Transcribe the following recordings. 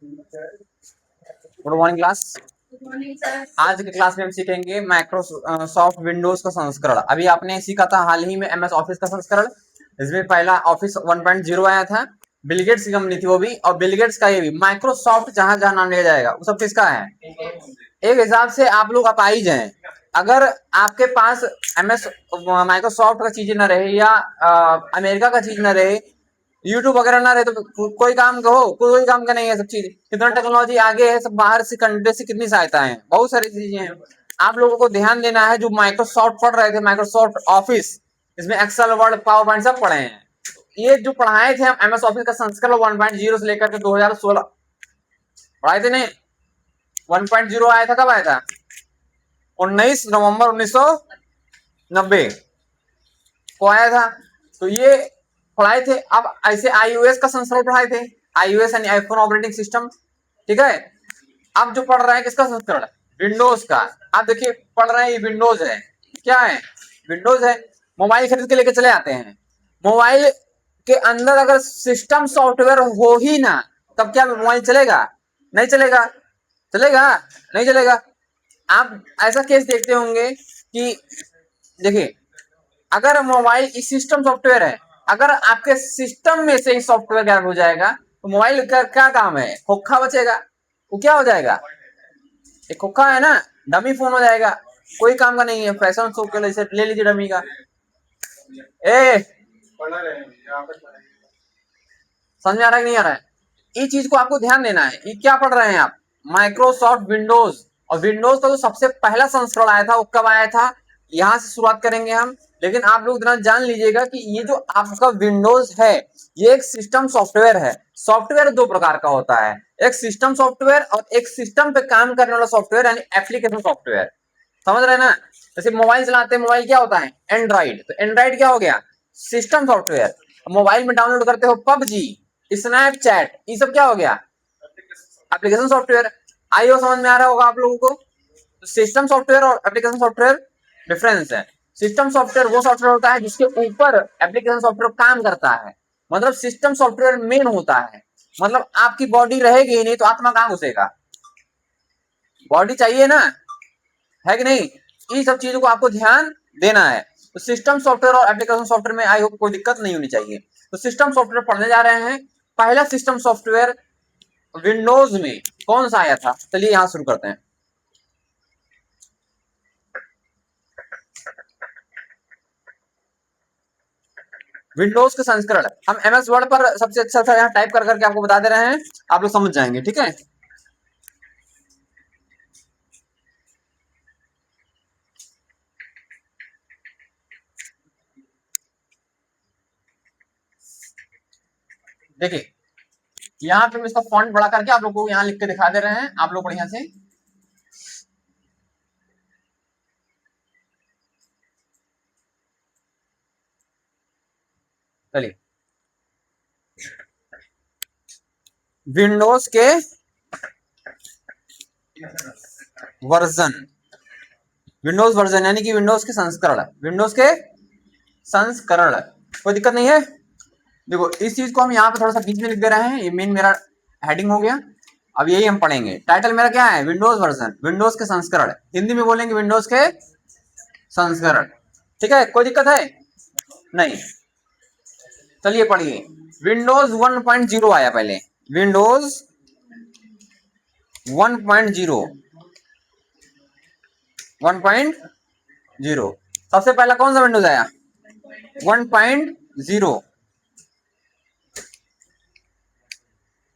Good morning class. आज की class में हम सीखेंगे माइक्रोसॉफ्ट विंडोज का संस्करण। अभी आपने सीखा था हाल ही में एमएस ऑफिस का संस्करण। इसमें पहला ऑफिस 1.0 आया था, बिल गेट्स की कंपनी थी वो भी, और बिल गेट्स का ये भी। माइक्रोसॉफ्ट जहां जहां नाम लिया जाएगा वो सब किसका है? एक हिसाब से आप लोग आप आई जाए। अगर आपके पास एमएस माइक्रोसॉफ्ट का चीज ना रहे या अमेरिका का चीज ना रहे, यूट्यूब वगैरह ना रहे, तो कोई काम का हो, कोई काम का नहीं है। सब चीज कितना टेक्नोलॉजी आगे है, सब बाहर से कंट्री से कितनी सहायता है, बहुत सारी चीजें हैं। आप लोगों को ध्यान देना है। जो माइक्रोसॉफ्ट पढ़ रहे थे, माइक्रोसॉफ्ट ऑफिस, इसमें एक्सेल, वर्ड, पावर पॉइंट सब पढ़े हैं। ये जो पढ़ाए थे हम एमएस ऑफिस का संस्करण 1.0 से लेकर के 2016 पढ़ाए थे। नहीं, 1.0 आया था, कब आया था? 19 नवंबर 1990 को आया था। तो ये पढ़ाए थे। अब ऐसे आईओएस का संस्करण पढ़ाए थे, आईओएस यानी आईफोन ऑपरेटिंग सिस्टम। ठीक है। अब जो पढ़ रहे हैं किसका संस्करण? विंडोज का। आप देखिए पढ़ रहे हैं, ये विंडोज है। क्या है? विंडोज है। मोबाइल खरीद के लेके चले आते हैं। मोबाइल के अंदर अगर सिस्टम सॉफ्टवेयर हो ही ना, तब क्या मोबाइल चलेगा? नहीं चलेगा। चलेगा? नहीं चलेगा। आप ऐसा केस देखते होंगे कि देखिए, अगर मोबाइल सिस्टम सॉफ्टवेयर है, अगर आपके सिस्टम में से ही सॉफ्टवेयर गायब हो जाएगा तो मोबाइल का क्या काम है? खोखा बचेगा। वो क्या हो जाएगा? एक खोखा है ना, डमी फोन हो जाएगा। कोई काम का नहीं है। फैशन शो के लिए ले लीजिए डमी का। ए, समझ में आ रहा है कि नहीं आ रहा है? ये चीज को आपको ध्यान देना है। ये क्या पढ़ रहे हैं आप? Microsoft Windows. और विंडोज का जो सबसे पहला संस्करण आया था वो कब आया था, यहां से शुरुआत करेंगे हम। लेकिन आप लोग इतना जान लीजिएगा कि ये जो आपका विंडोज है, ये एक सिस्टम सॉफ्टवेयर है। सॉफ्टवेयर दो प्रकार का होता है, एक सिस्टम सॉफ्टवेयर और एक सिस्टम पे काम करने वाला सॉफ्टवेयर यानी एप्लीकेशन सॉफ्टवेयर। समझ रहे हैं ना? जैसे मोबाइल चलाते हैं, मोबाइल क्या होता है? एंड्रॉइड। तो एंड्रॉइड क्या हो गया? System software. मोबाइल में डाउनलोड करते हो पबजी, स्नैपचैट, ये सब क्या हो गया? Application software. आईओ समझ में आ रहा होगा आप लोगों को? तो सिस्टम सॉफ्टवेयर और एप्लीकेशन सॉफ्टवेयर डिफरेंस है। सिस्टम सॉफ्टवेयर वो सॉफ्टवेयर होता है जिसके ऊपर एप्लीकेशन सॉफ्टवेयर काम करता है। मतलब सिस्टम सॉफ्टवेयर मेन होता है। मतलब आपकी बॉडी रहेगी ही नहीं तो आत्मा कहां घुसेगा? बॉडी चाहिए ना, है कि नहीं? इन सब चीजों को आपको ध्यान देना है। तो सिस्टम सॉफ्टवेयर और एप्लीकेशन सॉफ्टवेयर में आई होप कोई दिक्कत नहीं होनी चाहिए। तो सिस्टम सॉफ्टवेयर पढ़ने जा रहे हैं। पहला सिस्टम सॉफ्टवेयर विंडोज में कौन सा आया था? चलिए यहां शुरू करते हैं। विंडोज के संस्करण हम एमएस वर्ड पर सबसे अच्छा था, यहाँ टाइप कर करके आपको बता दे रहे हैं, आप लोग समझ जाएंगे। ठीक है। देखिए, यहाँ पे हम इसका फॉन्ट बड़ा करके आप लोग को यहाँ लिख के दिखा दे रहे हैं, आप लोग बढ़िया से। चलिए, विंडोज के वर्जन, विंडोज वर्जन यानी कि विंडोज के संस्करण, विंडोज के संस्करण। कोई दिक्कत नहीं है। देखो, इस चीज को हम यहाँ पे थोड़ा सा बीच में लिख दे रहे हैं। ये मेन मेरा हेडिंग हो गया। अब यही हम पढ़ेंगे। टाइटल मेरा क्या है? विंडोज वर्जन, विंडोज के संस्करण। हिंदी में बोलेंगे विंडोज के संस्करण। ठीक है, कोई दिक्कत है? नहीं। चलिए पढ़िए। विंडोज 1.0 आया पहले। विंडोज 1.0, 1.0 सबसे पहला कौन सा विंडोज आया? 1.0।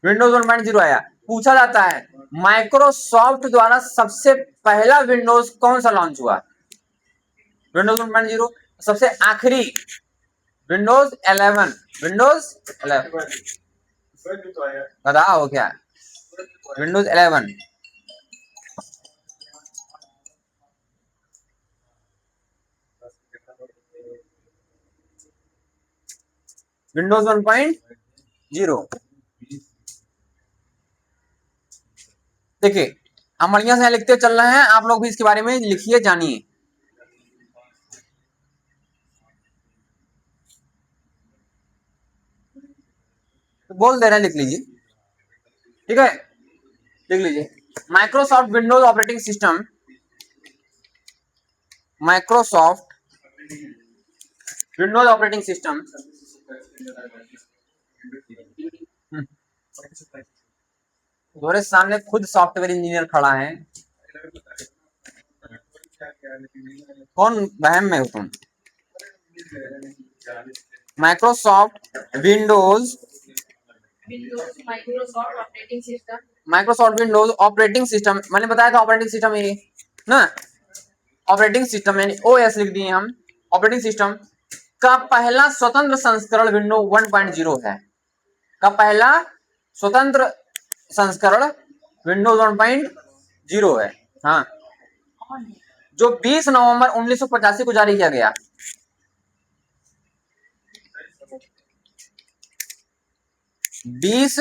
विंडोज 1.0 आया। पूछा जाता है माइक्रोसॉफ्ट द्वारा सबसे पहला विंडोज कौन सा लॉन्च हुआ? विंडोज 1.0। सबसे आखिरी विंडोज 11। विंडोज 11 बताओ क्या? विंडोज 11। विंडोज 1.0। देखिए, हम बढ़िया से लिखते चल रहे हैं, आप लोग भी इसके बारे में लिखिए, जानिए। तो बोल दे रहे हैं, लिख लीजिए। ठीक है। देख लीजिए, Microsoft Windows operating system, Microsoft Windows operating system. तुम्हारे सामने खुद सॉफ्टवेयर इंजीनियर खड़ा है, कौन बहम में हो तुम? Microsoft Windows, Microsoft Windows operating system, मैंने बताया था ऑपरेटिंग सिस्टम ये ना, ऑपरेटिंग सिस्टम यानी ओएस लिख दिए हम। ऑपरेटिंग सिस्टम का पहला स्वतंत्र संस्करण विंडो 1.0 है, का पहला स्वतंत्र संस्करण विंडोज 1.0 है। हाँ, जो 20 नवंबर 1985 को जारी किया गया। बीस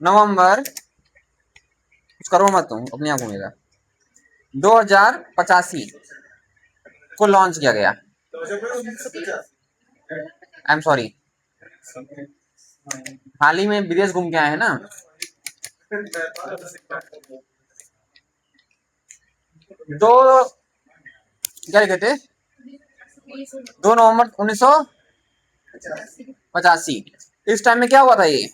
नवंबर, कुछ करो मत तुम, अपने आप होगा, 2085 को लॉन्च किया गया। आई एम सॉरी, हाल ही में विदेश घूम के आए हैं ना। दो क्या कहते, 2 नवंबर 1985, इस टाइम में क्या हुआ था, ये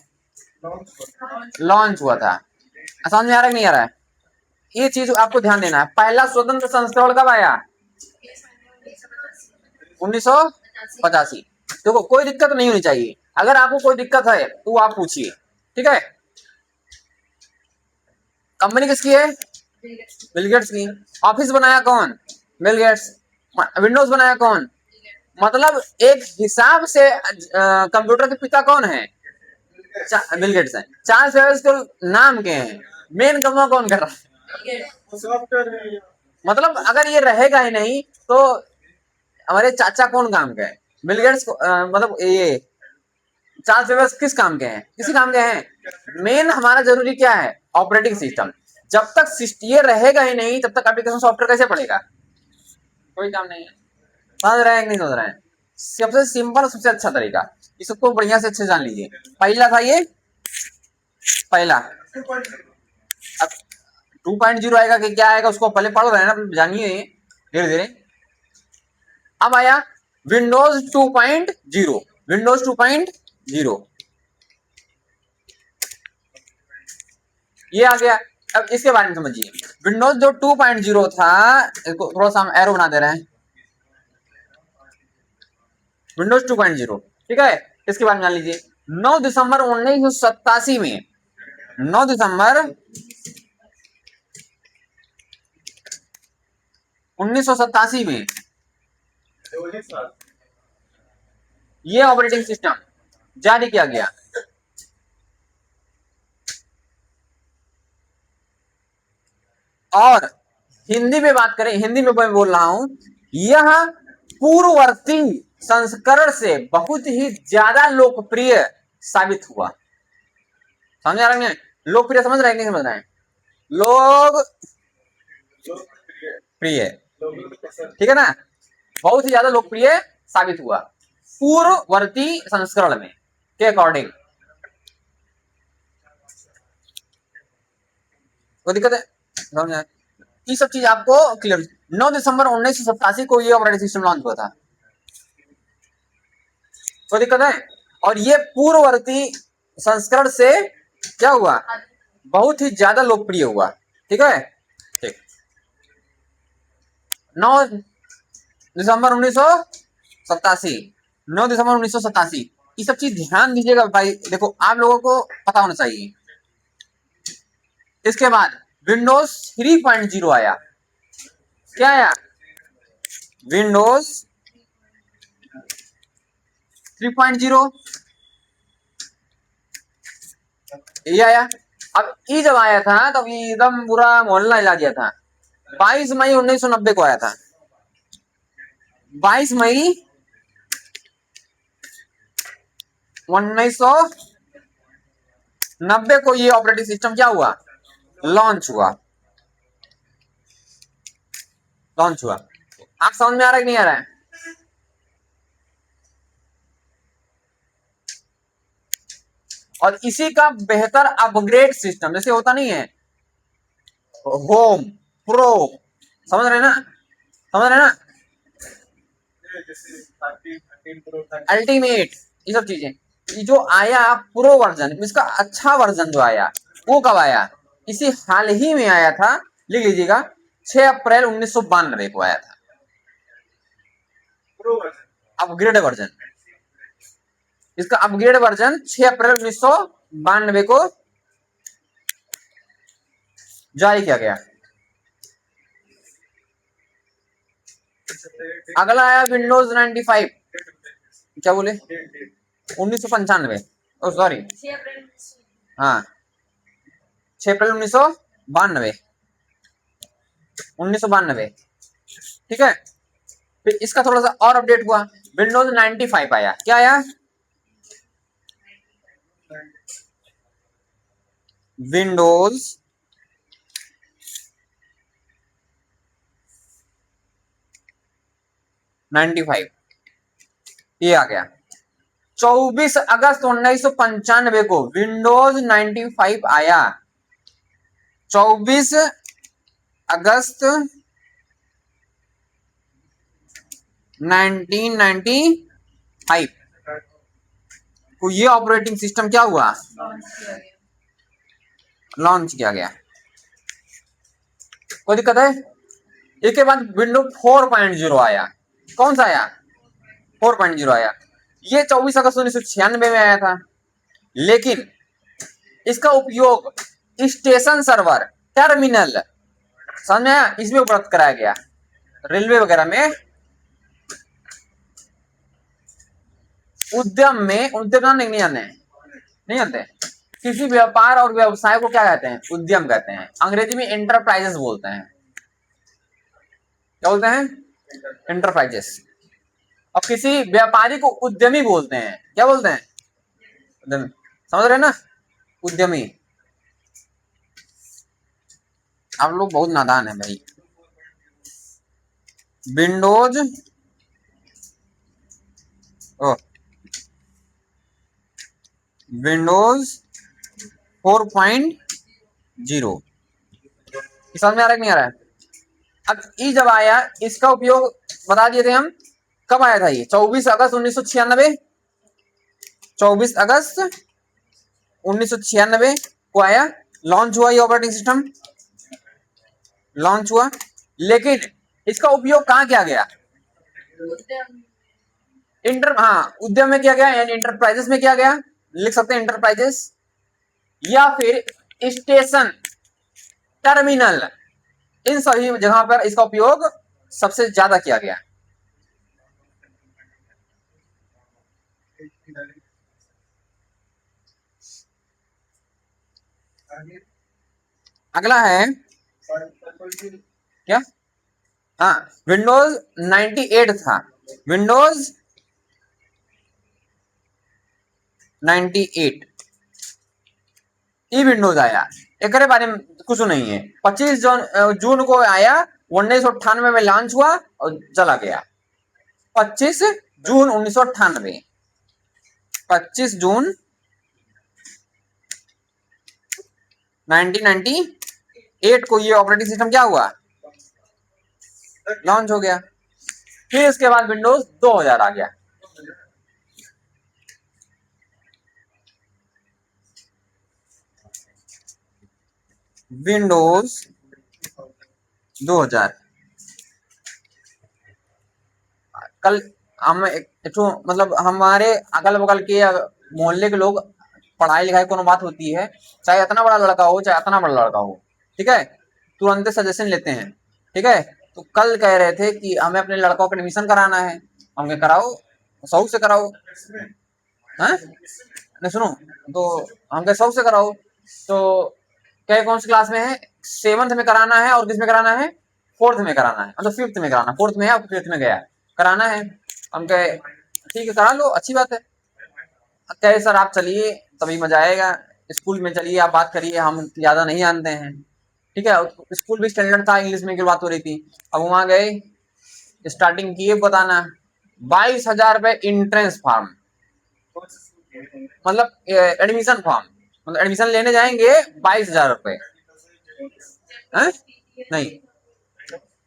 लॉन्च हुआ था। समझ में आ रहा है कि नहीं आ रहा है? ये चीज आपको ध्यान देना है। पहला स्वतंत्र संस्करण कब आया? 1985। देखो कोई दिक्कत नहीं होनी चाहिए, अगर आपको कोई दिक्कत है तो आप पूछिए, ठीक है। कंपनी किसकी है? बिल गेट्स की। ऑफिस बनाया कौन? Bill Gates. विंडोज बनाया कौन? मतलब एक हिसाब से कंप्यूटर के पिता कौन है? बिल गेट्स है। चार्ल्स बेबेज के नाम के हैं, मेन काम कौन कर रहा है? मतलब अगर ये रहेगा ही नहीं तो हमारे चाचा कौन काम के हैं? बिल गेट्स मतलब ये चार्ल्स बेबेज किस काम के हैं? किसी काम के हैं। मेन हमारा जरूरी क्या है? Operating system. जब तक ये रहेगा ही नहीं तब तक एप्लीकेशन सॉफ्टवेयर कैसे पड़ेगा? कोई काम नहीं है। समझ रहे हैं कि नहीं समझ रहे हैं? सबसे सिंपल, सबसे अच्छा तरीका, इसको बढ़िया से अच्छे जान लीजिए। पहला था ये, पहला। अब 2.0 आएगा कि क्या आएगा उसको पहले पढ़ रहे हैं ना, जानिए धीरे धीरे। अब आया विंडोज 2.0, विंडोज 2.0 ये आ गया। अब इसके बारे में समझिए, विंडोज जो 2.0 था, थोड़ा सा हम एरो बना दे रहे हैं, विंडोज 2.0, ठीक है। इसके बारे में जान लीजिए। 9 दिसंबर 1987 में, 9 दिसंबर 1987 में ये ऑपरेटिंग सिस्टम जारी किया गया। और हिंदी में बात करें, हिंदी में मैं बोल रहा हूं, यह पूर्ववर्ती संस्करण से बहुत ही ज्यादा लोकप्रिय साबित हुआ। समझ आ रहे हैं? लोकप्रिय समझ रहे हैं नहीं समझ रहे हैं? लोग प्रिय, ठीक है ना, बहुत ही ज्यादा लोकप्रिय साबित हुआ पूर्ववर्ती संस्करण में के अकॉर्डिंग। कोई दिक्कत है? ये सब चीज आपको क्लियर। 9 दिसंबर 1987 को ये ऑपरेटिंग सिस्टम लॉन्च हुआ था। कोई दिक्कत है? और ये पूर्ववर्ती संस्करण से क्या हुआ? बहुत ही ज्यादा लोकप्रिय हुआ, ठीक है। ठीक, 9 दिसंबर 1987, 9 दिसंबर 1987, ये सब चीज ध्यान दीजिएगा भाई, देखो आप लोगों को पता होना चाहिए। इसके बाद विंडोज 3.0 आया। क्या आया? विंडोज 3.0 ये आया। अब ये जब आया था तब ये एकदम पूरा मोहल्ला हिला दिया था। 22 मई 1990 को आया था। 22 मई 1990 को ये ऑपरेटिंग सिस्टम क्या हुआ? लॉन्च हुआ, लॉन्च हुआ। आप समझ में आ रहा है कि नहीं आ रहा है? और इसी का बेहतर अपग्रेड सिस्टम, जैसे होता नहीं है होम प्रो, समझ रहे ना, समझ रहे ना, अल्टीमेट, ये सब चीजें, ये जो आया प्रो वर्जन, इसका अच्छा वर्जन जो आया वो कब आया, इसी हाल ही में आया था, लिख लीजिएगा 6 अप्रैल 1992 को आया था अपग्रेड वर्जन। इसका अपग्रेड वर्जन 6 अप्रैल 1992 को जारी किया गया। अगला आया विंडोज 95, क्या बोले 1995, ओ सॉरी, हाँ 6 अप्रैल 1992, ठीक है। फिर इसका थोड़ा सा और अपडेट हुआ, विंडोज 95 आया, क्या आया, विंडोज 95 ये आ गया। 24 अगस्त 1995 को विंडोज 95 आया, 24 अगस्त 1995 को ये ऑपरेटिंग सिस्टम क्या हुआ, लॉन्च किया गया। कोई दिक्कत है। इसके बाद विंडोज 4.0 आया, कौन सा आया, 4.0 आया, ये 24 अगस्त 1996 में आया था, लेकिन इसका उपयोग स्टेशन सर्वर टर्मिनल, समझ में आया, इसमें उपलब्ध कराया गया, रेलवे वगैरह में, उद्यम में, उद्यम नहीं जानते, नहीं जानते, किसी व्यापार और व्यवसाय को क्या कहते हैं, उद्यम कहते हैं, अंग्रेजी में एंटरप्राइजेस बोलते हैं, क्या बोलते हैं, एंटरप्राइजेस। और किसी व्यापारी को उद्यमी बोलते हैं, क्या बोलते हैं, उद्यमी, समझ रहे ना, उद्यमी। आप लोग बहुत नादान है भाई। विंडोज विंडोज 4.0 समझ में आ रहा है कि नहीं आ रहा है। अब ये जब आया, इसका उपयोग बता दिए थे हम, कब आया था ये, 24 अगस्त 1996, 24 अगस्त 1996 को आया, लॉन्च हुआ ये ऑपरेटिंग सिस्टम, लॉन्च हुआ, लेकिन इसका उपयोग कहाँ किया गया, उद्यम में किया गया, यानी इंटरप्राइजेस में किया गया, लिख सकते हैं इंटरप्राइजेस, या फिर स्टेशन टर्मिनल, इन सभी जगह पर इसका उपयोग सबसे ज्यादा किया गया। अगला है क्या, हाँ विंडोज 98 था, विंडोज 98 ई विंडोज आया, एक बारे में कुछ नहीं है, 25 जून को आया, 1998 में लॉन्च हुआ और चला गया, 25 जून 1998, 25 जून 1998 को ये ऑपरेटिंग सिस्टम क्या हुआ, लॉन्च हो गया। फिर इसके बाद विंडोज 2000 आ गया, विंडोज 2000। कल हम मतलब हमारे अगल बगल के मोहल्ले के लोग, पढ़ाई लिखाई कोनो बात होती है, चाहे इतना बड़ा लड़का हो चाहे इतना बड़ा लड़का हो, ठीक है, तुरंत सजेशन लेते हैं, ठीक है। तो कल कह रहे थे कि हमें अपने लड़कों का एडमिशन कराना है, हमने कराओ, शौक से कराओ, हाँ नहीं सुनो, तो हमके शौक से कराओ, तो क्या कौन सी क्लास में है, 7th में कराना है, और किस में कराना है, 4th में कराना है, मतलब 5th में कराना, 4th में है और 5th में गया कराना है। हम कहे ठीक है करा लो, अच्छी बात है। कहे सर आप चलिए तभी मजा आएगा, स्कूल में चलिए आप बात करिए, हम ज्यादा नहीं जानते हैं, ठीक है। स्कूल भी स्टैंडर्ड था, इंग्लिश में की बात हो रही थी। अब वहां गए, स्टार्टिंग किए बताना, 22,000 रुपए इंट्रेंस फॉर्म, मतलब एडमिशन फॉर्म, मतलब एडमिशन लेने जाएंगे 22,000 रुपए। नहीं,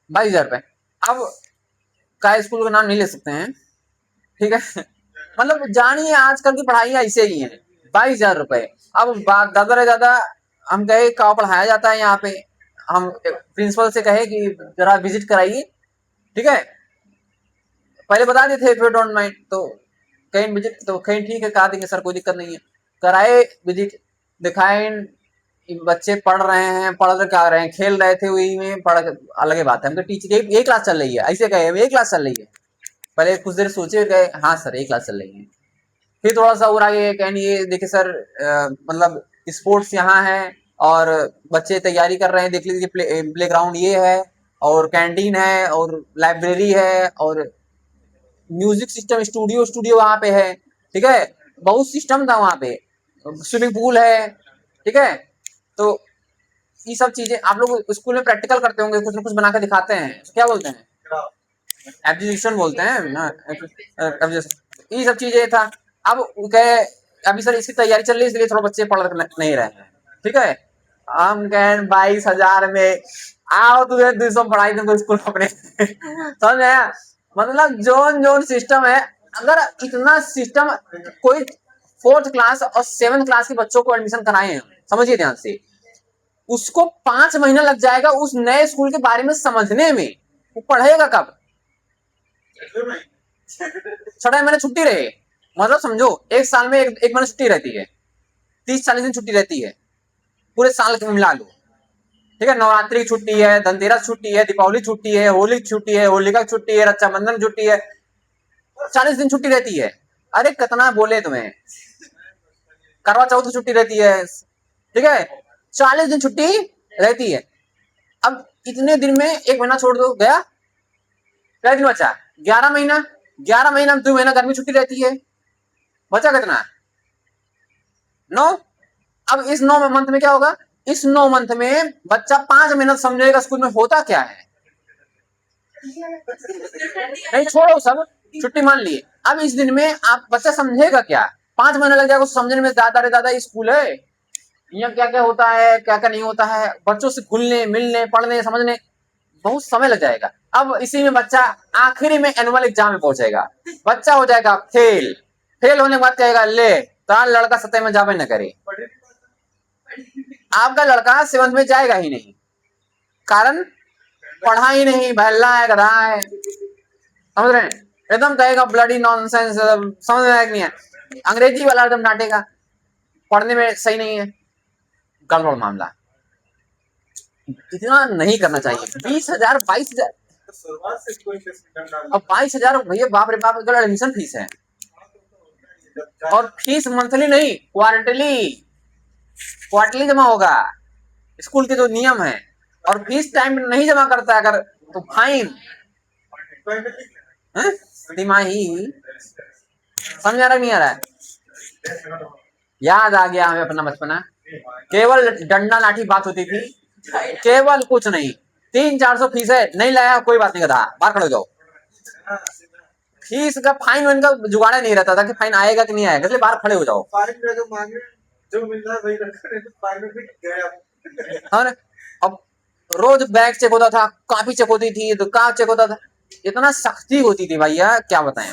22,000 रुपए। अब का स्कूल का नाम नहीं ले सकते हैं, ठीक है। मतलब जानिए आजकल की पढ़ाई ऐसे ही है, 22,000 रुपए। अब बात ज्यादा से ज्यादा हम कहे क्या पढ़ाया जाता है यहाँ पे, हम प्रिंसिपल से कहे कि जरा विजिट कराइए, ठीक है। पहले बता देते इफ यू डोंट माइंड, तो कहीं विजिट, तो कहीं ठीक है कहा देंगे सर कोई दिक्कत नहीं है। कराए विजिट, दिखाए बच्चे पढ़ रहे हैं, पढ़ रहे क्या रहे हैं, खेल रहे थे वही में पढ़, अलग ही बात है। हमको टीचर ये क्लास चल रही है, ऐसे कहे ये क्लास चल रही है, पहले कुछ देर सोचे गए हाँ सर एक क्लास चल रही है। फिर थोड़ा सा और आगे कहनी ये देखिए सर मतलब स्पोर्ट्स यहाँ है और बच्चे तैयारी कर रहे हैं, देख लीजिए प्ले ग्राउंड ये है और कैंटीन है और लाइब्रेरी है और म्यूजिक सिस्टम स्टूडियो स्टूडियो वहाँ पे है, ठीक है। बहुत सिस्टम था वहाँ पे, स्विमिंग पूल है, ठीक है। तो ये सब चीजें आप लोग स्कूल में प्रैक्टिकल करते होंगे, कुछ ना कुछ बना के दिखाते हैं, क्या बोलते हैं, एग्जीबिशन बोलते हैं ना, ये सब चीजें था। अब कहे अभी सर इसकी तैयारी चल रही है इसलिए थोड़ा बच्चे पढ़ नहीं रहे हैं, ठीक है। हम कहें 22,000 में आओ तुझे 200 पढ़ाई तुमको स्कूल अपने समझ आया। मतलब जोन जोन सिस्टम है। अगर इतना सिस्टम कोई 4th क्लास और 7th क्लास के बच्चों को एडमिशन कराए हैं, समझिए ध्यान से, उसको 5 महीना लग जाएगा उस नए स्कूल के बारे में समझने में, वो पढ़ेगा कब। 6 महीने छुट्टी रहे, मतलब समझो एक साल में एक महीने छुट्टी रहती है, 30-40 दिन छुट्टी रहती है, पूरे साल के मिला लो, ठीक है। नवरात्रि की छुट्टी है, धनतेरस छुट्टी है, दीपावली छुट्टी है, होली की छुट्टी है, होलिका की छुट्टी है, रक्षाबंधन की छुट्टी है, 40 दिन छुट्टी रहती है। अरे कितना बोले तुम्हें, करवा चौथ की छुट्टी रहती है, ठीक है। 40 दिन छुट्टी रहती है। अब इतने दिन में एक महीना छोड़ दो, गया क्या दिन बचा, 11 महीना। 11 महीना में 2 महीना गर्मी छुट्टी रहती है, बचा कितना, 9। अब इस 9 मंथ में क्या होगा, इस 9 मंथ में बच्चा 5 मिनट समझेगा स्कूल में होता क्या है, नहीं छोड़ो सब छुट्टी मान लिए। अब इस दिन में आप बच्चा समझेगा क्या, 5 महीने लग जाएगा समझने में, ज्यादा से ज्यादा स्कूल है, यहाँ क्या क्या होता है क्या क्या नहीं होता है, बच्चों से घुलने मिलने पढ़ने समझने बहुत समय लग जाएगा। अब इसी में बच्चा आखिरी में एनुअल एग्जाम में पहुंचेगा, बच्चा हो जाएगा फेल, फेल होने के बाद कहेगा ले तार लड़का सतह में जावे न करे, आपका लड़का 7th में जाएगा ही नहीं, कारण पढ़ा ही नहीं, बहला है गधा है, समझ रहे हैं। एकदम कहेगा ब्लडी नॉनसेंस, समझ में नहीं है, अंग्रेजी वाला एकदम डांटेगा, पढ़ने में सही नहीं है, गड़बड़ मामला। इतना नहीं करना चाहिए। 20,000 22,000, अब 22,000 भैया बाप रे बाप, एडमिशन फीस है, और फीस मंथली नहीं क्वार्टरली, क्वार्टरली जमा होगा स्कूल के जो नियम है, और फीस टाइम नहीं जमा करता अगर तो फाइन, तिमाही। समझ आ रहा नहीं आ रहा है, याद आ गया हमें अपना बचपना, केवल डंडा लाठी बात होती थी, केवल कुछ नहीं, 300-400 फीस है, नहीं लाया कोई बात नहीं, कहा बाहर खड़े हो जाओ। फीस का फाइन वाइन का जुगाड़ा नहीं रहता था कि फाइन आएगा कि नहीं आएगा, इसलिए बाहर खड़े हो जाओ। जो मिल रहा है वही रखा, और अब रोज बैग चेक होता था, कॉपी चेक होती थी, तो कहाँ चेक होता था, इतना सख्ती होती थी भैया क्या बताएं,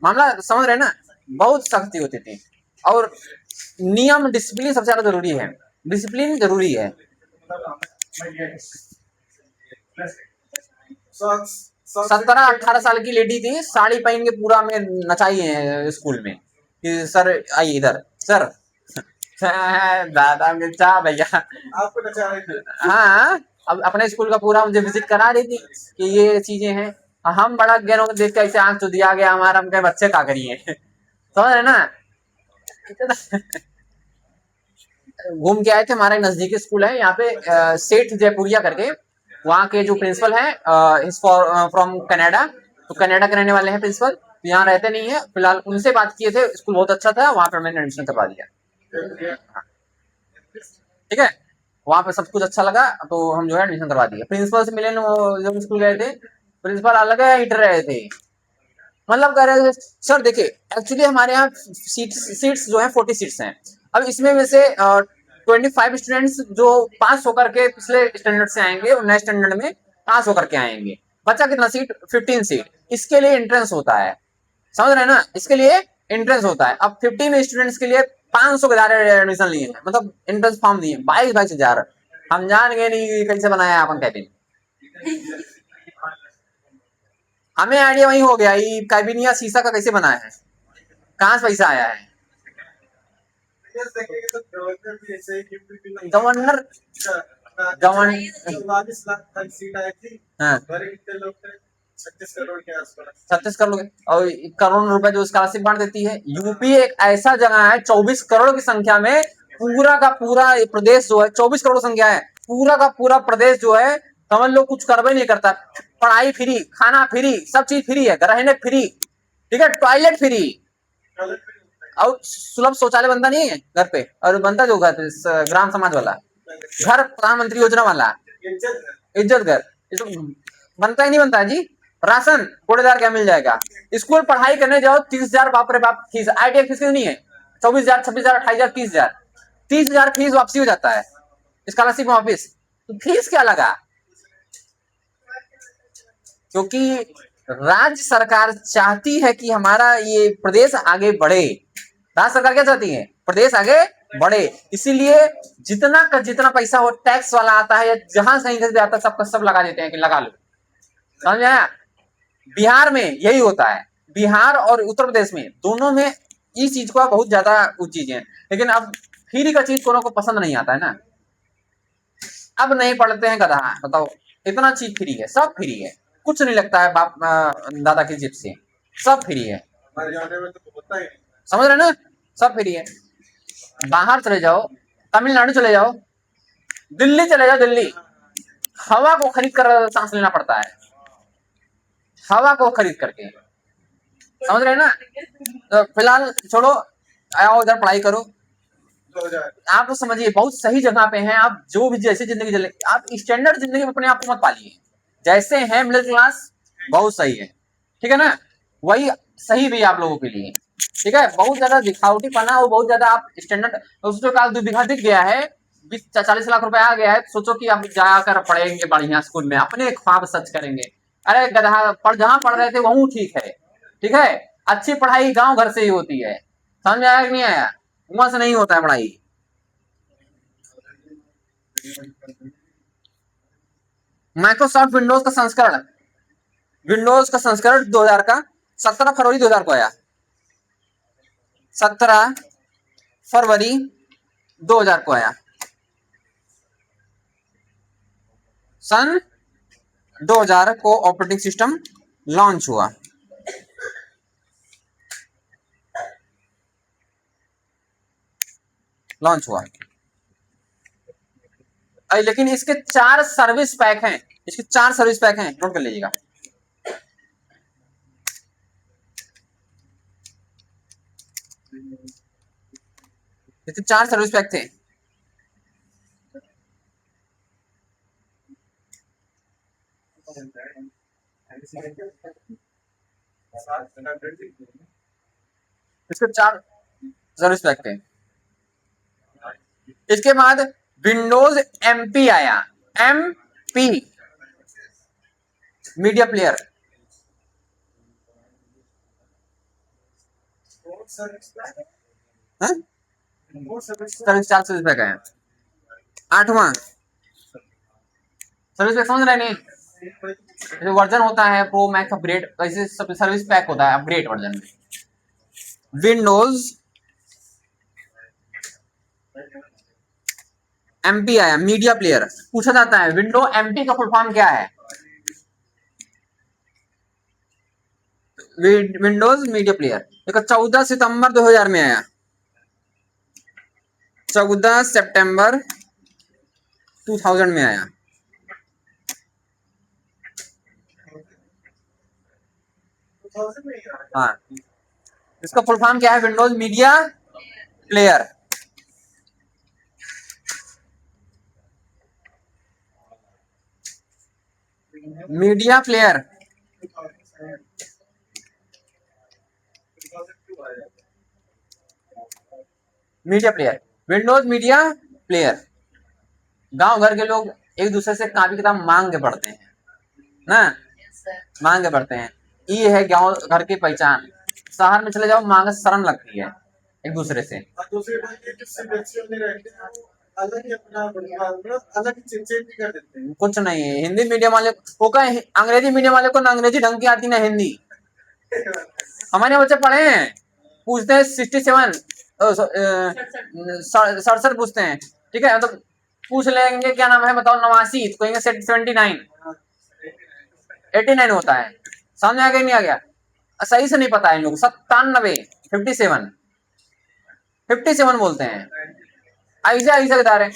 मामला समझ रहे ना, बहुत सख्ती होती थी। और नियम डिसिप्लिन सबसे ज्यादा जरूरी है, डिसिप्लिन जरूरी है। 17-18 साल की लेडी थी, साड़ी पहन के पूरा में नचाई है स्कूल में कि सर आइए इधर सर दादा मिर्चा भैया आपको नचा रही थी। हाँ, अब अपने स्कूल का पूरा मुझे विजिट करा रही थी कि ये चीजें हैं, हम बड़ा गैरों को देख के ऐसे आंख तो दिया गया हमारा, हम कहे बच्चे क्या करिए समझ रहे ना। घूम के आए थे, हमारे नजदीकी स्कूल है यहाँ पे सेठ जयपुरिया करके, वहाँ के जो प्रिंसिपल है फ्रॉम कनाडा, तो कनाडा के रहने वाले हैं प्रिंसिपल, यहाँ रहते नहीं है फिलहाल, उनसे बात किए थे, स्कूल बहुत अच्छा था, वहाँ पर मैंने एडमिशन करवा दिया, ठीक है। वहाँ पे सब कुछ अच्छा लगा तो हम जो है एडमिशन करवा दिया। प्रिंसिपल से मिले जब स्कूल गए थे, प्रिंसिपल अलग है हिट रहे थे, मतलब कह रहे हैं सर देखिए एक्चुअली हमारे यहाँ सीट्स जो है 40 सीट्स हैं। अब इसमें में से 25 स्टूडेंट्स जो पास होकर के पिछले स्टैंडर्ड से आएंगे और नए स्टैंडर्ड में पास होकर के आएंगे। बच्चा कितना सीट? 15 सीट। इसके लिए एंट्रेंस होता है, समझ रहे हैं ना? इसके लिए एंट्रेंस होता है। अब 15 स्टूडेंट्स के लिए 500 के दायरे एडमिशन लिए हैं, मतलब एंट्रेंस फॉर्म दिए 22,000। हम जान गए नहीं कैसे बनाया अपन कैबिन। हमें आइडिया वही हो गया ये कैबिन या शीशा का कैसे बनाया है, कहाँ से पैसा आया है। गवर्नर गवर्नर 40 लाख तक सीट आई थी। हाँ भरे कितने लोग थे? 36 करोड़ के आसपास। 36 करोड़ और करोड़ रुपए जो स्कॉलरशिप बांट देती है। यूपी एक ऐसा जगह है 24 करोड़ की संख्या में, पूरा का पूरा प्रदेश जो है 24 करोड़ संख्या है, पूरा का पूरा प्रदेश जो है समझ लो कुछ करवे नहीं करता। पढ़ाई फ्री, खाना फ्री, सब चीज फ्री है, रहने फ्री, ठीक है, टॉयलेट फ्री और सुलभ शौचालय बनता नहीं है घर पे, और बनता जो घर पे ग्राम समाज वाला घर, प्रधानमंत्री योजना वाला इज्जत घर, ये तो बनता ही नहीं बनता है जी। राशन कूड़ेदार क्या मिल जाएगा। स्कूल पढ़ाई करने जाओ 30,000 बाप रे बाप फीस। ITI फीस कितनी है? 24,000, 26,000, 28,000, 30,000। 30,000 फीस वापसी हो जाता है स्कॉलरशिप में वापिस। तो फीस क्या लगा? क्योंकि राज्य सरकार चाहती है कि हमारा ये प्रदेश आगे बढ़े। राज्य सरकार क्या चाहती है? प्रदेश आगे बढ़े। इसीलिए जितना का जितना पैसा वो टैक्स वाला आता है या जहां कहीं से भी आता है सबका सब लगा देते हैं कि लगा लो, समझ आया? बिहार में यही होता है, बिहार और उत्तर प्रदेश में दोनों में इस चीज को बहुत ज्यादा कुछ चीजें हैं। लेकिन अब फ्री का चीज को पसंद नहीं आता है ना, अब नहीं पढ़ते हैं गधा। बताओ, इतना चीज फ्री है, सब फ्री है, कुछ नहीं लगता है बाप दादा की जेब से, सब फ्री है। समझ रहे ना? सब फ्री है। बाहर चले जाओ, तमिलनाडु चले जाओ, दिल्ली चले जाओ, दिल्ली हवा को खरीद कर सांस लेना पड़ता है, हवा को खरीद करके, समझ रहे ना? तो फिलहाल छोड़ो, आओ इधर पढ़ाई करो। आप तो समझिए बहुत सही जगह पे हैं आप, जो भी जैसे जिंदगी चले आप स्टैंडर्ड जिंदगी में अपने आप को मत पालिए। जैसे हैं मिडिल क्लास बहुत सही है, ठीक है ना? वही सही भी आप लोगों के लिए, ठीक है? बहुत ज्यादा दिखावटी पाना और बहुत ज्यादा आप स्टैंडर्ड, उसके पास 2 बीघा दिख गया है, 20-40 लाख रुपए आ गया है, सोचो कि आप जाकर पढ़ेंगे बढ़िया स्कूल में, अपने ख्वाब सच करेंगे। अरे गधा, जहां पढ़ रहे थे वहीं ठीक है, ठीक है? अच्छी पढ़ाई गांव घर से ही होती है, समझ आया कि नहीं आया? वहां से नहीं होता है पढ़ाई। माइक्रोसॉफ्ट विंडोज का संस्करण 2000 का 17 फरवरी 2000 को आया। 17 फरवरी 2000 को आया, सन 2000 को ऑपरेटिंग सिस्टम लॉन्च हुआ। लॉन्च हुआ लेकिन इसके 4 सर्विस पैक हैं, इसके 4 सर्विस पैक हैं, नोट कर लीजिएगा। इसके 4 सर्विस पैक थे। इसके 4 सर्विस पैक थे। इसके बाद विंडोज MP आया, MP media player, service 4 service pack आया। 8वां सर्विस पैक समझ रहे नहीं? जो वर्जन होता है प्रो मैक्स अपग्रेड, वैसे सर्विस पैक होता है अपग्रेड वर्जन में। विंडोज MP आया, मीडिया प्लेयर। पूछा जाता है विंडो MP का फुल फॉर्म क्या है? Windows media player. देखो 14 सितंबर 2000 में आया, 14 सितंबर 2000 में आया। हाँ, इसका फुल फॉर्म क्या है? Windows media player. Media player media player, Windows media player. गांव घर के लोग एक दूसरे से कॉपी किताब मांग के पढ़ते हैं ना, मांग के पढ़ते हैं। ये है गांव घर की पहचान। शहर में चले जाओ, मांग शर्म लगती है एक दूसरे से। और दूसरी बात ये कि सीबीएसई में रहते हैं, अलग ही अपना अलग ही चिंचित भी कर देते हैं। कुछ नहीं है, हिंदी मीडियम वाले को का, अंग्रेजी मीडियम वाले को ना अंग्रेजी ढंग की आती ना हिंदी। हमारे बच्चे पढ़े हैं, पूछते हैं 67 सड़सठ पूछते हैं, ठीक है, मतलब पूछ लेंगे क्या नाम है बताओ, 89 तो कहेंगे 79, 89 होता है। समझ में आ गया नहीं आ गया? सही से नहीं पता है इन लोग, 97 57 बोलते हैं, ऐसे ऐसे बता रहे हैं।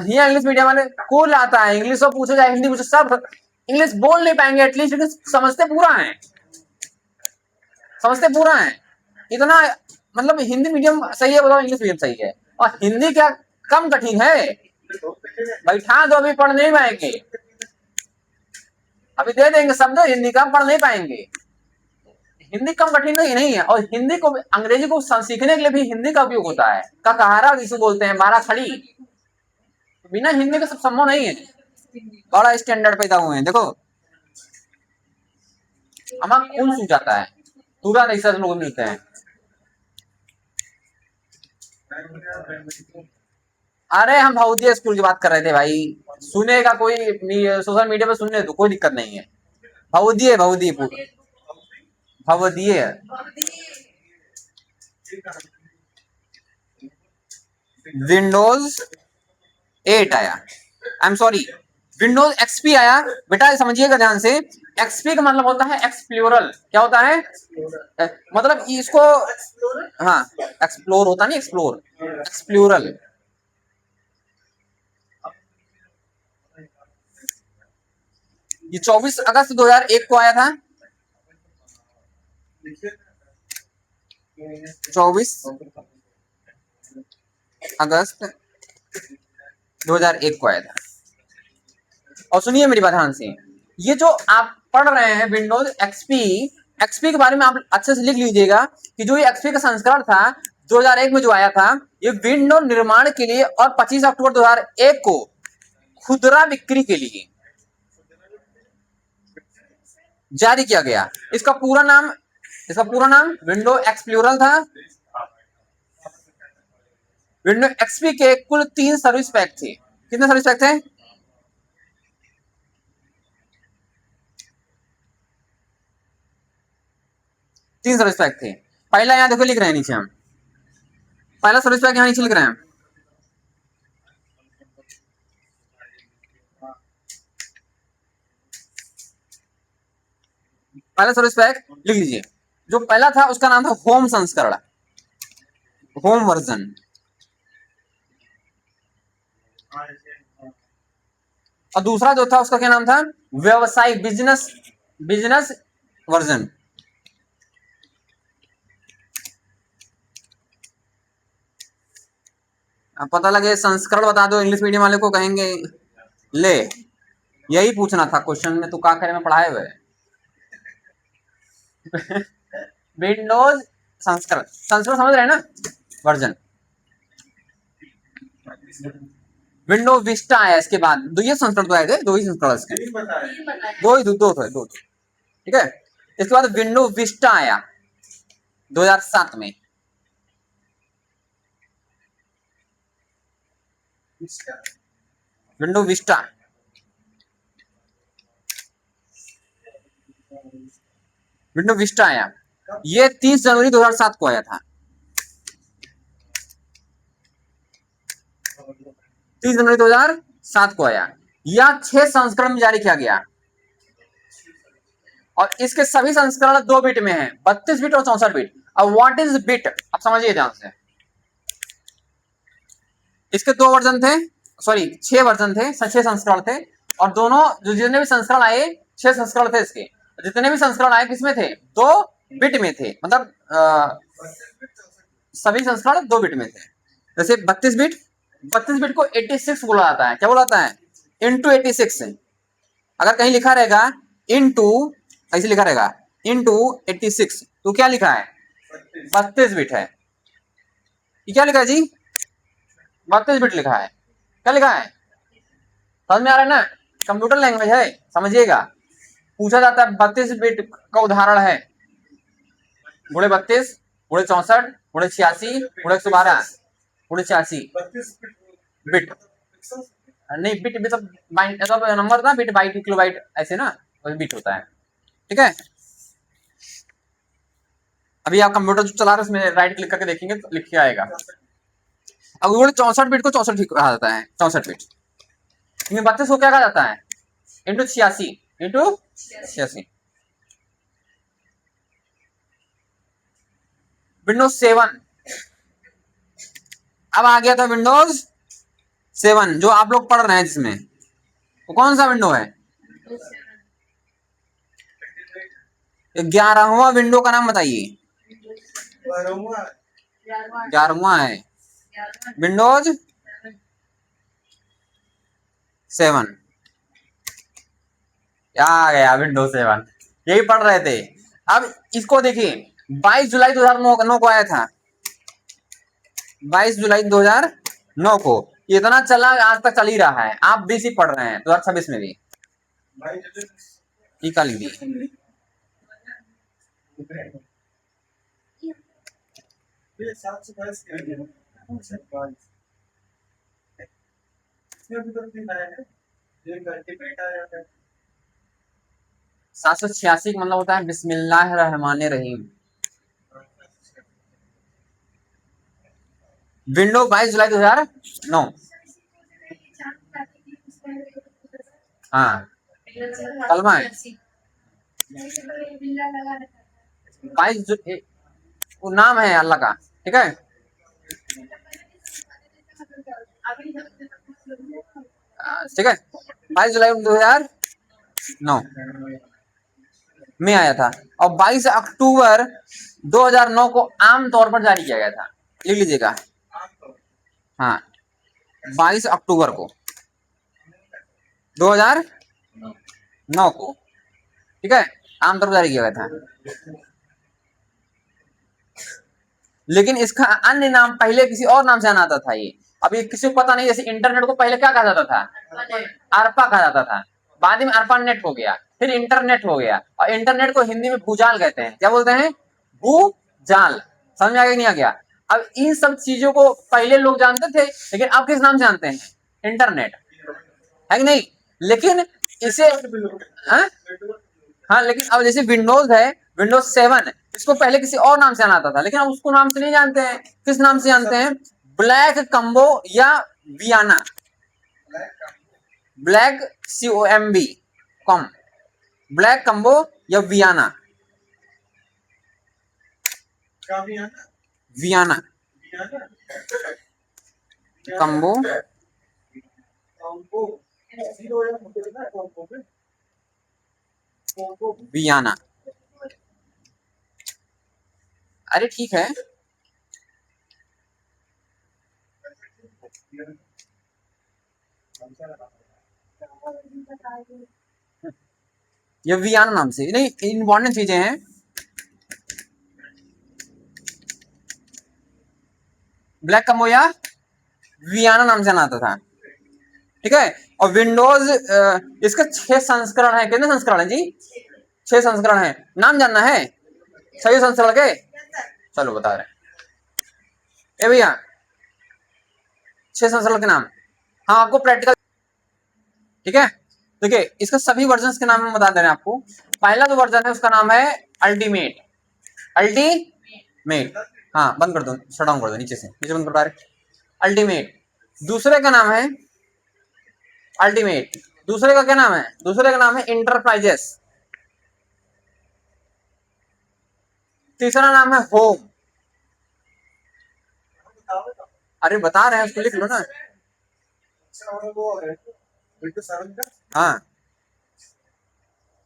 यहाँ इंग्लिश मीडियम वाले को आता है, इंग्लिश में पूछे जाए, हिंदी पूछे, सब इंग्लिश बोल नहीं पाएंगे एटलीस्ट, लेकिन समझते पूरा है, समझते पूरा है इतना। मतलब हिंदी मीडियम सही है बताओ, इंग्लिश मीडियम सही है? और हिंदी क्या कम कठिन है? बैठा दो, अभी पढ़ नहीं पाएंगे, अभी दे देंगे शब्द, हिंदी का पढ़ नहीं पाएंगे। हिंदी कम कठिन नहीं है। और हिंदी को, अंग्रेजी को सीखने के लिए भी हिंदी का उपयोग होता है। ककहारा जिसे बोलते हैं, मारा खड़ी, बिना हिंदी के सब संभव नहीं है। बड़ा स्टैंडर्ड पैदा हुए हैं देखो, हमारा खून सूख जाता है, पूरा ऐसा लोग मिलते हैं। अरे हम भवदीय स्कूल की बात कर रहे थे भाई, सुनेगा कोई सोशल मीडिया पे, सुनने तो कोई दिक्कत नहीं है। भवदीय भवदीय भवदीय विंडोज 8 आया, I am sorry, Windows XP आया। बेटा समझिएगा ध्यान से, एक्सपी का मतलब होता है एक्सप्लोरल। क्या होता है? मतलब इसको, हाँ एक्सप्लोर होता नहीं, एक्सप्लोर, एक्सप्लोरल। ये 24 अगस्त 2001 को आया था, 24 अगस्त 2001 को आया था। और सुनिए मेरी बात ध्यान से, ये जो आप पढ़ रहे हैं विंडोज एक्सपी, एक्सपी के बारे में आप अच्छे से लिख लीजिएगा कि जो ये एक्सपी का संस्करण था 2001 में जो आया था, ये विंडो निर्माण के लिए और 25 अक्टूबर 2001 को खुदरा बिक्री के लिए जारी किया गया। इसका पूरा नाम विंडो एक्सप्लोरर था। विंडो एक्सपी के कुल 3 सर्विस पैक थे। कितने सर्विस पैक थे? 3 सर्विस पैक थे। पहला यहां देखो लिख रहे हैं नीचे, हम पहला सर्विस पैक यहां नीचे लिख रहे हैं, पहला सर्विस पैक लिख लीजिए। जो पहला था उसका नाम था होम संस्करण, होम वर्जन। और दूसरा जो था उसका क्या नाम था? व्यवसायिक, बिजनेस वर्जन। अब पता लगे संस्करण बता दो, इंग्लिश मीडियम वाले को कहेंगे ले, यही पूछना था क्वेश्चन में, तू क्या करे में पढ़ाए हुए। विंडोज संस्करण समझ रहे हैं ना, वर्जन। विंडो विस्टा आया इसके बाद, दो ही संस्करण तो आए थे, दो ही संस्करण इसके, दो थे, ठीक है। इसके बाद विंडो विस्टा आया 2007 में। विंडो विस्टा आया, ये 30 जनवरी 2007 को आया था। 30 जनवरी 2007 को आया। यह 6 संस्करण में जारी किया गया और इसके सभी संस्करण 2 बिट में हैं, 32 बिट और 64 बिट। अब व्हाट इज बिट, आप समझिए ध्यान से। इसके 2 वर्जन थे, सॉरी 6 वर्जन थे, 6 संस्करण थे। और दोनों जो जितने भी संस्करण आए, 6 संस्करण थे इसके, जितने भी संस्करण आए किसमें थे? 2 बिट में थे, मतलब सभी संस्करण 2 बिट में थे। जैसे 32 बिट को 86 बोला जाता है। क्या बोला जाता है? इंटू 86। अगर कहीं लिखा रहेगा इंटू, ऐसे लिखा रहेगा इंटू 86, तो क्या लिखा है? 32 बिट है। ये क्या लिखा है जी? 32 बिट लिखा है, क्या लिखा है, समझ में आ रहा है ना, कंप्यूटर लैंग्वेज है, समझिएगा। पूछा जाता है 32 बिट का उदाहरण है, गुणे 32, गुणे 64, गुणे 86, गुणे 112, गुणे 86 32 बिट, नहीं बिट मतलब बाइट, मतलब नंबर ना, बिट बाइट किलो बाइट ऐसे ना, वही बिट होता है, ठीक है। अभी आप कंप्यूटर जो चला रहे हैं उसमें राइट क्लिक करके देखेंगे तो लिख के आएगा। अब वो 64 बिट को 64 बिट कहा जाता है, 64 बिट, इनमें 32 को क्या कहा जाता है, इंटू 86, इंटू 86। विंडोज 7, अब आ गया था विंडोज 7 जो आप लोग पढ़ रहे हैं, जिसमें वो कौन सा विंडो है, 11वां विंडो का नाम बताइए, 11वां है विंडोज 7, क्या आ गया विंडोज 7, यही पढ़ रहे थे। अब इसको देखिए, 22 जुलाई 2009 को आया था, 22 जुलाई 2009 को, इतना चला आज तक चल ही रहा है, आप भी इसी पढ़ रहे हैं 2026 में भी, टीका लिख दिए। ये 722 के लिए इसमें भी तो 3 आया है, एक अल्टीमेट आया है। 786 का मतलब होता है बिस्मिल्लाह रहमान रहीम। विंडो 22 जुलाई 2009, हाँ कलमा है, 22 वो नाम है अल्लाह का, ठीक है। ठीक है, 22 जुलाई 2009 में आया था, और 22 अक्टूबर 2009 को आम तौर पर जारी किया गया था, लिख लीजिएगा, हाँ 22 अक्टूबर को 2009 को, ठीक है, आमतौर पर जारी किया गया था। लेकिन इसका अन्य नाम पहले किसी और नाम से आना आता था, ये अब ये किसी को पता नहीं, जैसे इंटरनेट को पहले क्या कहा जाता था, अरपा कहा जाता था, बाद में अरपा नेट हो गया, फिर इंटरनेट हो गया, और इंटरनेट को हिंदी में भूजाल कहते हैं, क्या बोलते हैं, भूजाल, समझ में आ गया नहीं आ गया। अब इन सब चीजों को पहले लोग जानते थे, लेकिन अब किस नाम से जानते हैं, इंटरनेट, है कि नहीं, लेकिन इसे हाँ, लेकिन अब जैसे विंडोज है, विंडोज 7, इसको पहले किसी और नाम से आना आता था, लेकिन अब उसको नाम से नहीं जानते हैं, किस नाम से जानते हैं, ब्लैक कम्बो या Vienna, black COMB com, black combo या वियाना, वियाना कम्बो वियाना, अरे ठीक है, ये वियाना नाम से नहीं, इंपॉर्टेंट चीजें हैं, ब्लैक कम्बो या वियाना नाम से आना आता था, ठीक है। और विंडोज इसका 6 संस्करण है, कितने संस्करण है जी, 6 संस्करण है, नाम जानना है सही संस्करण के, चलो बता रहे, ए भैया 6 संस्करण के नाम, हाँ आपको प्रैक्टिकल, ठीक है। देखिए इसका सभी वर्जन के नाम हम बता दे रहे हैं आपको। पहला जो वर्जन है उसका नाम है अल्टीमेट, अल्टीमेट, हाँ बंद कर दो, शट डाउन कर दो, नीचे से नीचे बंद कर डायरेक्ट, अल्टीमेट। दूसरे का नाम है अल्टीमेट, दूसरे का क्या नाम है, दूसरे का नाम है इंटरप्राइजेस, तीसरा नाम है होम, अरे बता रहे हैं उसको लिख लो ना, हाँ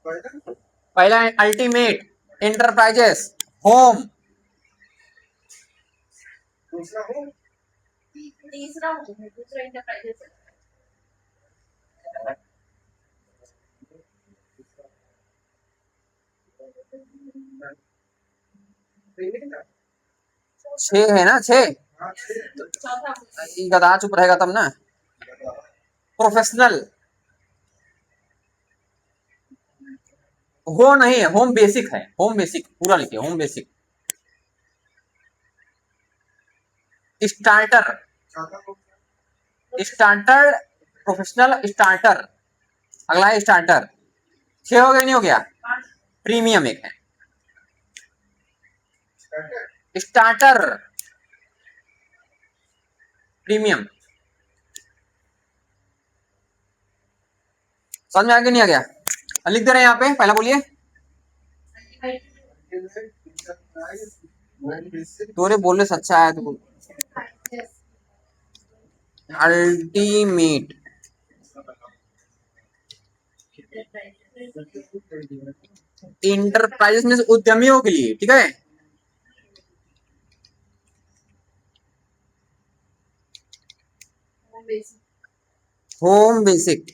पहला है अल्टीमेट, इंटरप्राइजेस, होम, तीसरा दूसरा इंटरप्राइजेस है। 6 है ना, 6 हाँ, चौथा ये गधा चुप रहेगा तब ना। प्रोफेशनल, हो नहीं है, होम बेसिक है, होम बेसिक पूरा लिखिए, होम बेसिक। स्टार्टर, चौथा स्टार्टर, प्रोफेशनल, स्टार्टर। अगला है स्टार्टर। 6 हो गया नहीं हो गया? प्रीमियम एक है स्टार्टर, प्रीमियम। समझ में आ गया नहीं आ गया? लिख दे रहे हैं यहाँ पे, पहला बोलिए। तोरे बोलने से अच्छा है तो। अल्टीमेट, इंटरप्राइजेस में उद्यमियों के लिए, ठीक है। होम बेसिक,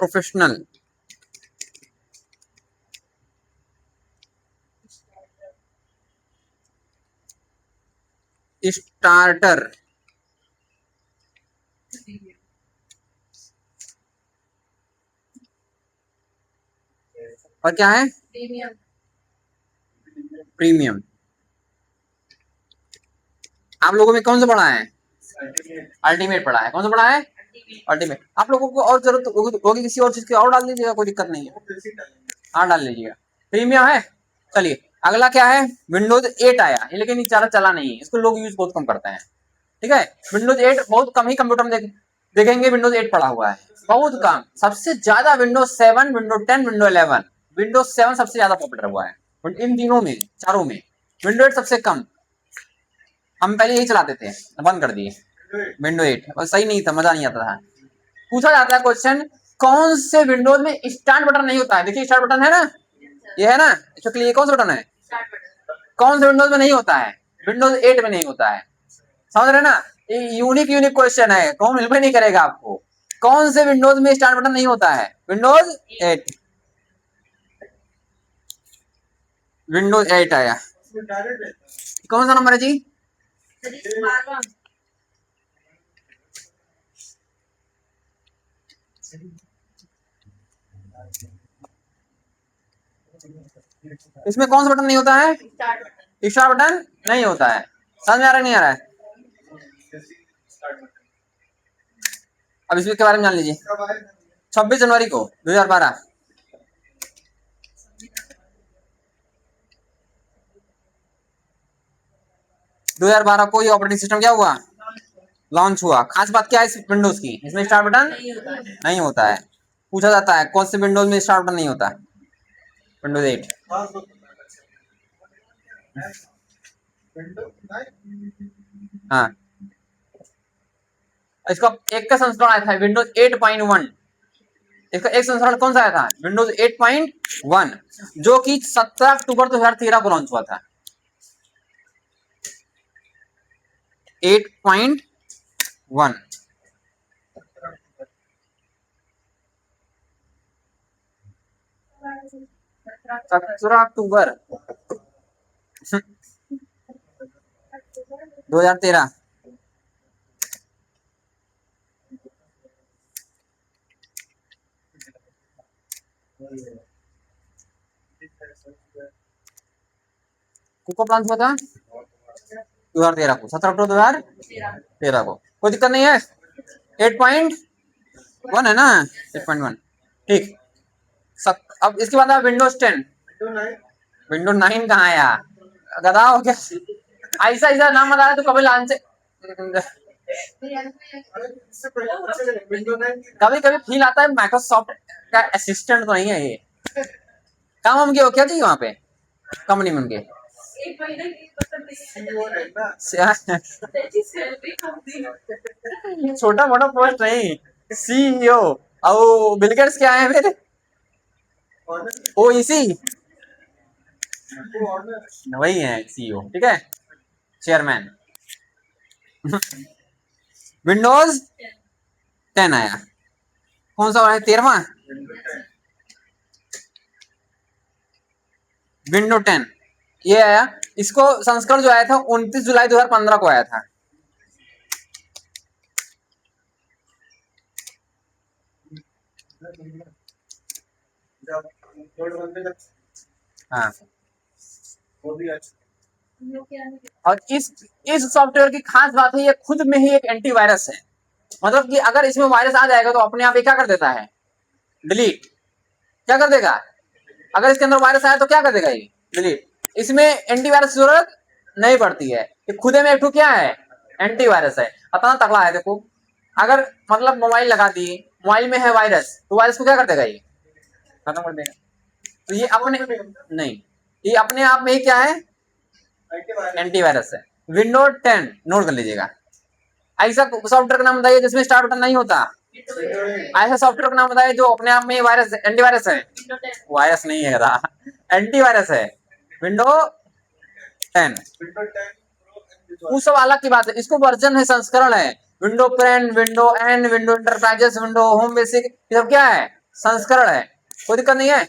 प्रोफेशनल, स्टार्टर, और क्या है? Premium, premium. आप लोगों में कौन सा पढ़ा है? अल्टीमेट पढ़ा है। कौन सा पढ़ा है? अल्टीमेट। आप लोगों को और जरूरत होगी किसी और चीज की, और डाल लीजिएगा, कोई दिक्कत नहीं है। हाँ डाल लीजिएगा, प्रीमियम है। चलिए अगला क्या है? विंडोज 8 आया, लेकिन ये ज़्यादा चला नहीं है, इसको लोग यूज बहुत कम करते हैं, ठीक है। विंडोज 8 बहुत कम ही कंप्यूटर में देखेंगे विंडोज 8 पड़ा हुआ है, बहुत कम। सबसे ज्यादा विंडोज 7, विंडोज 10, विंडोज 11। विंडोज 7 सबसे ज्यादा पॉपुलर हुआ है इन तीनों में, चारों में। विंडोज 8 सबसे कम। हम पहले यही चलाते थे, बंद कर दिए विंडो 8, और सही नहीं था, मजा नहीं आता था। पूछा जाता है क्वेश्चन, कौन से विंडोज में स्टार्ट बटन नहीं होता है? देखिए स्टार्ट बटन है ना, ये है ना, इसके लिए कौन सा बटन है? कौन से विंडोज में नहीं होता है? विंडोज 8 में नहीं होता है, समझ रहे ना। ये यूनिक यूनिक क्वेश्चन है, कौन मिल भी नहीं करेगा आपको। कौन से विंडोज में स्टार्ट बटन नहीं होता है? विंडोज 8, विंडोज 8 आया। कौन सा नंबर है जी? इसमें कौन सा बटन नहीं होता है? स्टार्ट बटन नहीं होता है। समझ में आ रहा है नहीं आ रहा है? अब इसके बारे में जान लीजिए। 26 जनवरी को 2012 2012 को ये ऑपरेटिंग सिस्टम क्या हुआ? लॉन्च हुआ। खास बात क्या है इस विंडोज की? इसमें स्टार्ट बटन नहीं होता है। पूछा जाता है कौन से विंडोज में स्टार्ट बटन नहीं होता? विंडोज 8। हाँ, इसका एक का संस्करण आया था विंडोज 8.1। इसका एक संस्करण कौन सा आया था? विंडोज 8.1, जो कि 17 अक्टूबर 2013 को लॉन्च हुआ था। 8.1 17 अक्टूबर 2013। कब लॉन्च हुआ था? 2013 को, 17 अक्टूबर 2013 को। कोई दिक्कत नहीं है। 8.1 है ना, 8.1, ठीक। अब इसके बाद विंडोज 10। विंडोज 9 कहाँ आया? गधा हो क्या? ऐसा ऐसा नाम बताया तो कभी लान से कभी कभी फील आता है माइक्रोसॉफ्ट का असिस्टेंट तो नहीं है ये। काम हम क्या चाहिए वहां पे कंपनी में उनके? छोटा मोटा पोस्ट नहीं, सीईओ। और बिल गेट्स क्या है मेरे? ओ इसी वही है सीईओ, ठीक है, चेयरमैन। विंडोज 10 आया। कौन सा है? 13वां। विंडो 10 ये आया। इसको संस्करण जो आया था 29 जुलाई 2015 को आया था। जब कोड बनने लग हाँ, वो भी अच्छा लोग क्या है और इस सॉफ्टवेयर की खास बात है ये खुद में ही एक एंटीवायरस है। मतलब कि अगर इसमें वायरस आ जाएगा तो अपने आप ये क्या कर देता है, डिलीट। क्या कर देगा, अगर इसके अंदर वायरस आया तो क्या कर देगा ये, डिलीट। इसमें एंटीवायरस की जरूरत नहीं पड़ती है, ये खुद में एक क्या है, एंटीवायरस है। इतना तगड़ा है देखो। अगर मतलब मोबाइल लगा दिए, मोबाइल में है वायरस, तो वायरस को क्या कर देगा, ये खत्म कर देगा। तो ये अपने नहीं, ये अपने आप में ही क्या है, एंटीवायरस है। विंडो 10 नोट कर लीजिएगा। ऐसा सॉफ्टवेयर का नाम बताइए जिसमें स्टार्ट बटन नहीं होता। ऐसा सॉफ्टवेयर का नाम बताइए जो अपने आप में वायरस एंटीवायरस है। विंडो 10 वायरस नहीं है रहा, एंटीवायरस है। विंडो 10 विंडो 10 प्रो वो सब अलग की बात है, इसको वर्जन है, संस्करण है। विंडो प्रेन, window N, window enterprises, window home basic, ये सब क्या है, संस्करण है। कोई दिक्कत नहीं है।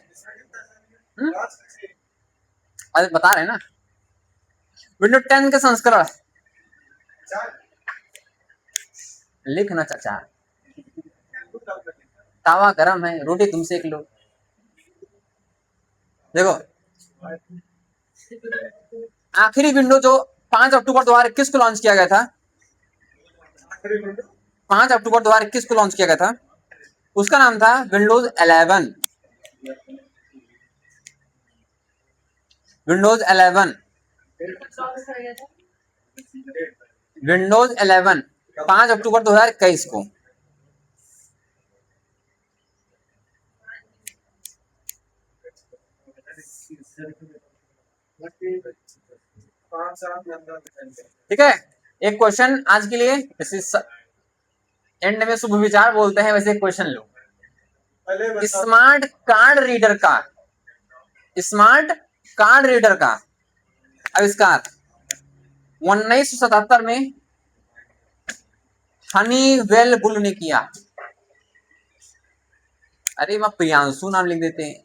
अरे बता रहे हैं ना, विंडो 10 के संस्करण। लिखना चाचा, तावा गरम है, रोटी तुम सेक लो। देखो आखिरी विंडो जो 5 अक्टूबर 2021 को लॉन्च किया गया था, 5 अक्टूबर 2021 को लॉन्च किया गया था, उसका नाम था विंडोज 11। विंडोज 11, लॉन्च कर गया था विंडोज 11 5 अक्टूबर 2021 को। ठीक है, एक क्वेश्चन आज के लिए, एंड में शुभ विचार बोलते हैं, वैसे क्वेश्चन लो। स्मार्ट कार्ड रीडर का, स्मार्ट कार्ड रीडर का आविष्कार 1977 में हनीवेल बुल ने किया। अरे वह प्रियांशु नाम लिख देते हैं,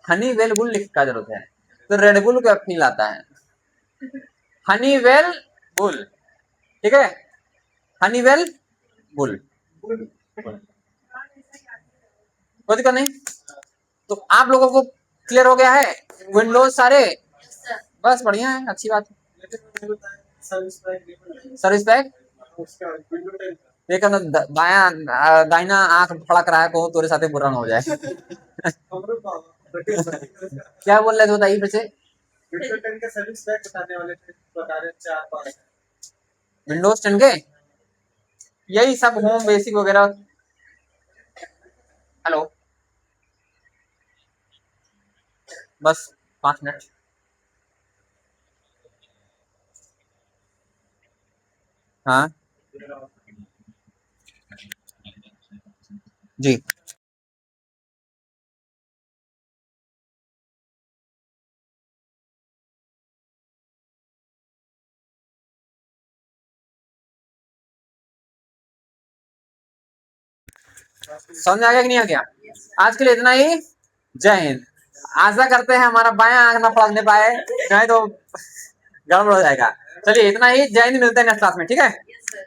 हनीवेल बुल लिख का जरूरत है, तो रेडबुल का फील आता है। हनीवेल बुल, ठीक है, हनीवेल बुल, कोई दिक्कत नहीं। तो आप लोगों को क्लियर हो गया है विंडोज सारे, सर बस बढ़िया है, अच्छी बात है। सर्विस पैक देखो ना, बाया दाहिना आंख फड़क रहा है, को तोरे साथे बुरा ना हो जाए। क्या बोल रहे थे बताइए फिर से। विंडो 10 का सर्विस पैक बताने वाले थे, बता रहे 4-5 विंडोज 10 के यही सब होम बेसिक वगैरह। हेलो, बस 5 मिनट। हाँ जी, समझ आ गया कि नहीं आ गया। आज के लिए इतना ही, जय हिंद। आशा करते हैं हमारा बायां आंख ना पलकने पाए, नहीं तो गड़बड़ हो जाएगा। चलिए इतना ही, जय हिंद, मिलते हैं नेक्स्ट क्लास में, ठीक है। Yes sir